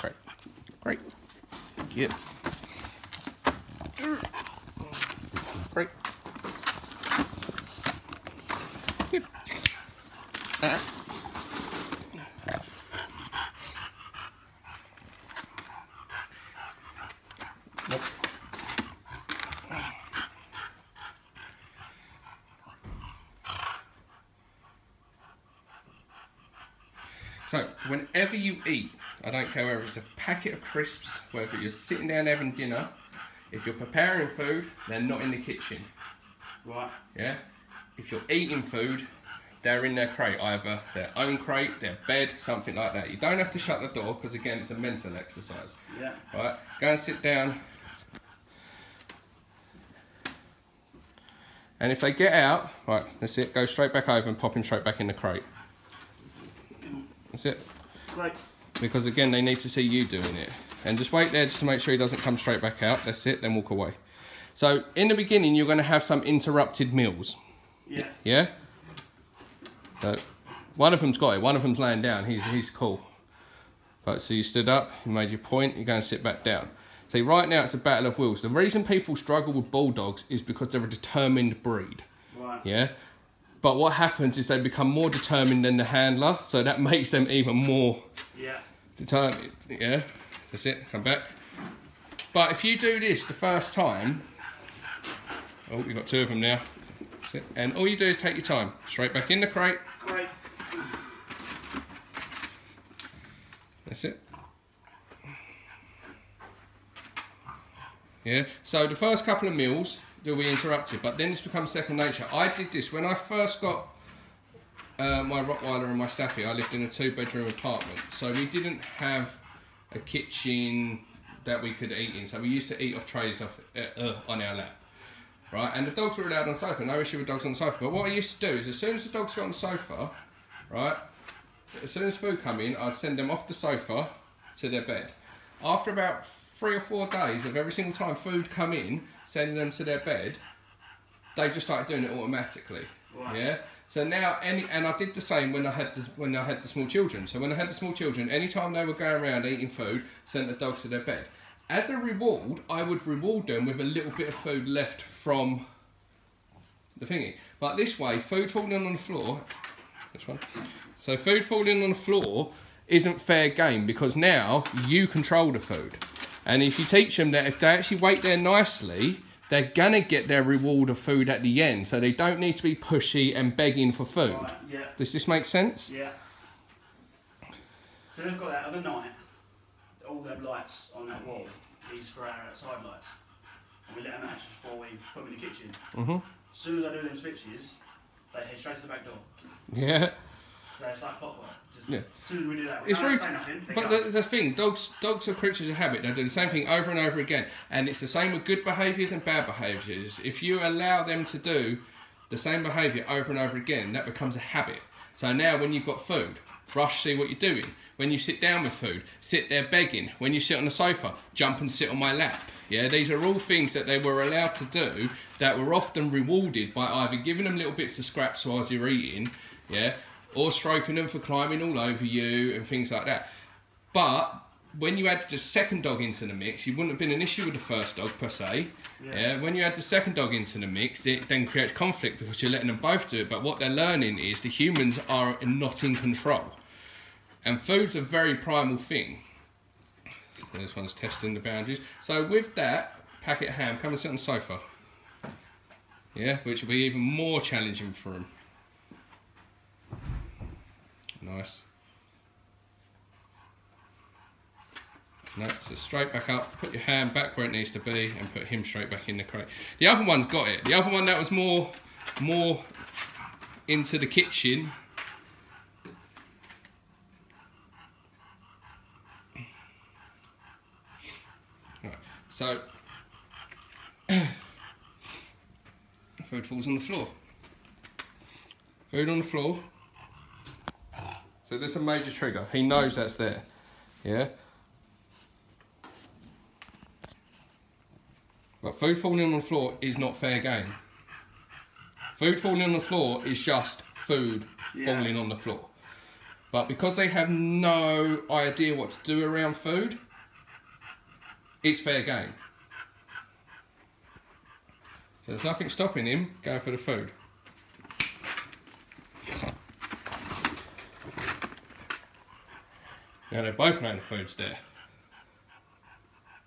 Great. Great. Good. Great. Good. Nope. So, whenever you eat, I don't care whether it's a packet of crisps, whether you're sitting down having dinner, if you're preparing food, they're not in the kitchen. Right. Yeah? If you're eating food, they're in their crate, either their own crate, their bed, something like that. You don't have to shut the door, because again, it's a mental exercise. Yeah. Right? Go and sit down. And if they get out, right, that's it, go straight back over and pop him straight back in the crate. That's it. Great. Because again, they need to see you doing it. And just wait there just to make sure he doesn't come straight back out. That's it, then walk away. So in the beginning, you're going to have some interrupted meals. Yeah. Yeah? So one of them's got it, one of them's laying down, he's cool. But so you stood up, you made your point, you go and sit back down. See, right now it's a battle of wills. The reason people struggle with bulldogs is because they're a determined breed. Right. Yeah? But what happens is they become more determined than the handler, so that makes them even more determined. Yeah, that's it, come back. But if you do this the first time, oh, you've got two of them now. That's it. And all you do is take your time, straight back in the crate. Great. That's it. Yeah, so the first couple of meals, they'll be interrupted, but then this becomes second nature. I did this when I first got my Rottweiler and my Staffy. I lived in a 2-bedroom apartment, so we didn't have a kitchen that we could eat in, so we used to eat off trays on our lap, right? And the dogs were allowed on the sofa, no issue with dogs on the sofa. But what I used to do is, as soon as the dogs got on the sofa, right, as soon as food come in, I'd send them off the sofa to their bed. After about 3 or 4 days of every single time food come in, sending them to their bed, they just started doing it automatically. Right. Yeah. So now, and I did the same when I had the small children. So when I had the small children, anytime they were going around eating food, sent the dogs to their bed. As a reward, I would reward them with a little bit of food left from the thingy. But this way, food falling on the floor. This one. So food falling on the floor isn't fair game, because now you control the food. And if you teach them that if they actually wait there nicely, they're going to get their reward of food at the end. So they don't need to be pushy and begging for food. Right, yeah. Does this make sense? Yeah. So they've got that other night, all them lights on that wall, these for our outside lights. And we let them out just before we put them in the kitchen. Mm-hmm. As soon as I do them switches, they head straight to the back door. Yeah. So it's like clockwork. Just Yeah. as soon as we do that, we It's don't rude, say nothing. but the thing, dogs are creatures of habit. They do the same thing over and over again, and it's the same with good behaviours and bad behaviours. If you allow them to do the same behaviour over and over again, that becomes a habit. So now, when you've got food, rush, see what you're doing. When you sit down with food, sit there begging. When you sit on the sofa, jump and sit on my lap. Yeah, these are all things that they were allowed to do that were often rewarded by either giving them little bits of scraps whilst you're eating, yeah, or stroking them for climbing all over you and things like that. But when you add the second dog into the mix, you wouldn't have been an issue with the first dog per se. Yeah. When you add the second dog into the mix, it then creates conflict because you're letting them both do it. But what they're learning is the humans are not in control. And food's a very primal thing. This one's testing the boundaries. So with that, packet of ham, come and sit on the sofa. Yeah, which will be even more challenging for him. Nice. No, so straight back up, put your hand back where it needs to be and put him straight back in the crate. The other one's got it. The other one that was more into the kitchen. Right, so food falls on the floor. Food on the floor. So there's a major trigger. He knows that's there. Yeah? But food falling on the floor is not fair game. Food falling on the floor is just food falling on the floor. But because they have no idea what to do around food, it's fair game. So there's nothing stopping him going for the food. Now they both know the food's there.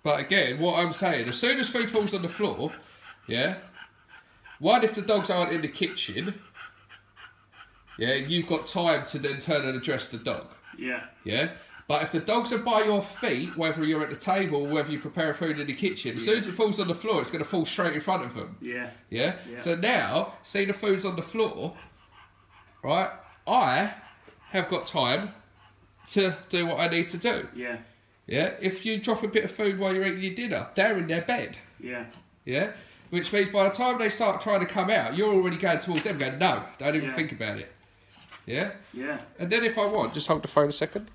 But again, what I'm saying, as soon as food falls on the floor, yeah, one, if the dogs aren't in the kitchen, yeah, you've got time to then turn and address the dog. Yeah. Yeah? But if the dogs are by your feet, whether you're at the table or whether you prepare food in the kitchen, as soon as it falls on the floor, it's going to fall straight in front of them. Yeah. Yeah? So now, see the food's on the floor, right? I have got time to do what I need to do. Yeah. Yeah? If you drop a bit of food while you're eating your dinner, they're in their bed. Yeah. Yeah? Which means by the time they start trying to come out, you're already going towards them going, no, don't even think about it. Yeah? Yeah. And then if I want, just hold the phone a second.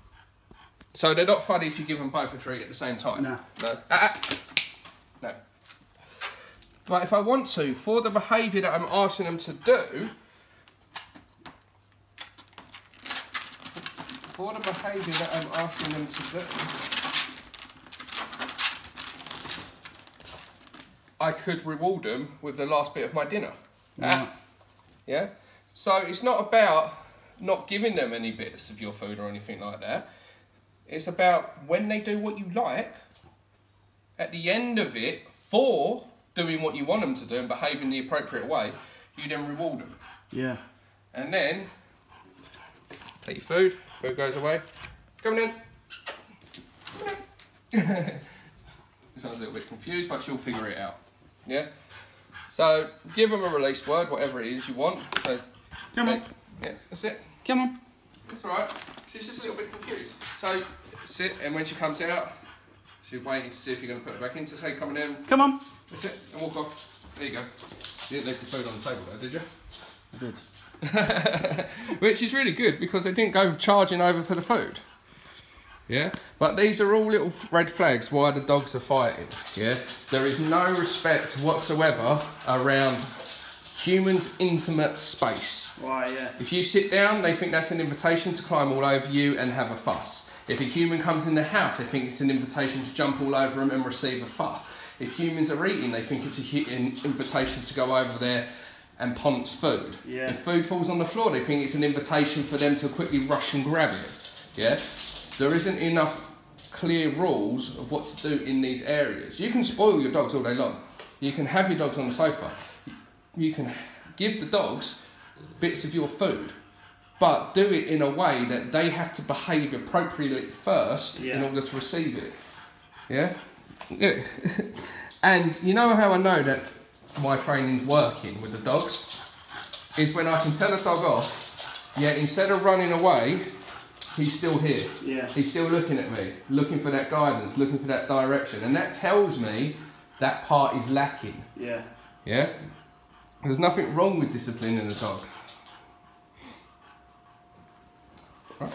So they're not funny if you give them both a treat at the same time. No. No. No. But if I want to, for the behaviour that I'm asking them to do, I could reward them with the last bit of my dinner. Yeah? So it's not about not giving them any bits of your food or anything like that. It's about when they do what you like, at the end of it, for doing what you want them to do and behaving the appropriate way, you then reward them. Yeah. And then, take your food, food goes away. Come on in. Come on in. This one's a little bit confused, but she'll figure it out. Yeah? So, give them a release word, whatever it is you want. So, come on. Yeah, that's it. Come on. That's all right. She's just a little bit confused. So, sit, and when she comes out, she's waiting to see if you're going to put her back in. So say, coming in. Come on. That's it, and walk off. There you go. You didn't leave the food on the table though, did you? I did. Which is really good because they didn't go charging over for the food. Yeah? But these are all little red flags why the dogs are fighting. Yeah? There is no respect whatsoever around humans' intimate space. Right, yeah. If you sit down, they think that's an invitation to climb all over you and have a fuss. If a human comes in the house, they think it's an invitation to jump all over them and receive a fuss. If humans are eating, they think it's an invitation to go over there and pounce food. Yeah. If food falls on the floor, they think it's an invitation for them to quickly rush and grab it. Yeah? There isn't enough clear rules of what to do in these areas. You can spoil your dogs all day long. You can have your dogs on the sofa. You can give the dogs bits of your food, but do it in a way that they have to behave appropriately first in order to receive it. Yeah? Yeah. And you know how I know that my training's working with the dogs? Is when I can tell a dog off, yet instead of running away, he's still here. Yeah. He's still looking at me, looking for that guidance, looking for that direction. And that tells me that part is lacking. Yeah. Yeah? There's nothing wrong with disciplining a dog. Right.